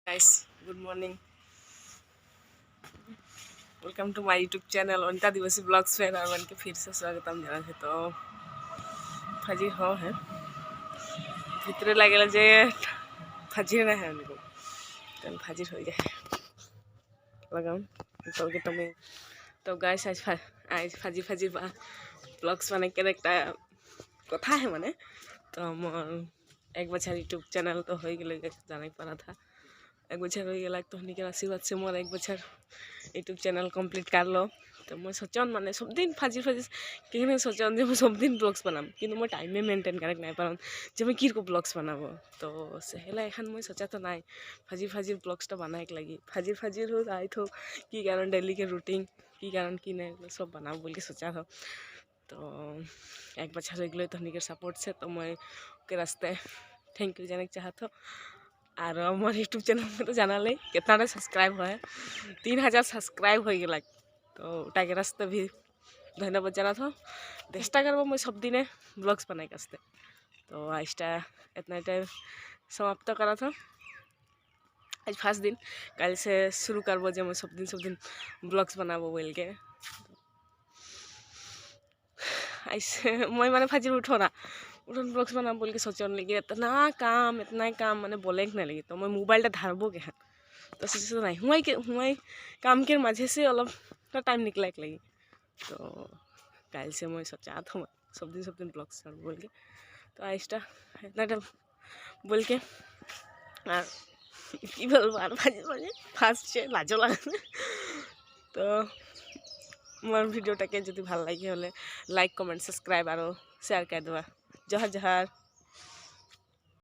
Guys, good morning. Welcome to my YouTube channel Anita Adivasi blogs पे और के फिर से स्वागतम जाना है। तो फाजी हाँ है भितरे लगे जे फाजी ना है उनको तो फाजी हो जाए लगाऊं तो के तुम्हें तो गाइस आज फाजी फाजी ब्लॉग्स बने के एक कथा है माने तो मोर एक बच्चा यूट्यूब चैनल तो हो गए जाने पड़ा था एक बच्चा हो गया तो हनी के आशीर्वाद से मोर एक बच्चा यूट्यूब चैनल कम्प्लीट कर लो तो मैं सोचन माने सब दिन फाजी फाजी कहीं सोचन जो सब दिन ब्लॉग्स बनाम कि मैं टाइम में मेंटेन करके नहीं पार जो मैं किरको ब्लॉग्स बनाबो तो सेहला एखान मैं सोचा तो ना फाजी फाजी ब्लॉग्स बनाए लगी फाजी फाजी रोज आई थो कि कारण डेली के रूटीन कि कारण कि नहीं सब बनाओ बोल के सोचा था तो एक बच्चा रह गए तो हनी के सपोर्ट से तो मैं के रास्ते थैंक यू जाने चाहता और मोर यूट्यूब चैनल में तो जाना ले कितना सब्सक्राइब है 3000 सब्सक्राइब हो गया तो उटा के रास्ते भी धन्यवाद जाना था चेष्टा करब मैं सब दिन ब्लॉग्स बनाए कास्ते तो आजटा इतना टाइम समाप्त करा था आज फर्स्ट दिन कल से शुरू करब जो मैं सब दिन ब्लॉग्स बनाबो बोल के मैं माने फाजी उठो ना उठन ब्लॉग्स बना बोल के सोचने लगी इतना काम माने बोले नहीं लगी तो मैं मोबाइल धारबो के हैं तो सोचे तो नहीं हुआ काम के माझे से अलग टाइम निकला एक लगी तो कल से मैं सोचा था सब दिन ब्लॉग्स कर बोल के तो आइसटा इतना टाइम बोल के और कि बोलबो और भाजी फार्स्ट से लाजो लगे तो मोर भिडियोटाके जो भल लगे हले लाइक कमेंट सब्सक्राइब और शेयर कर देवा जहर जहर।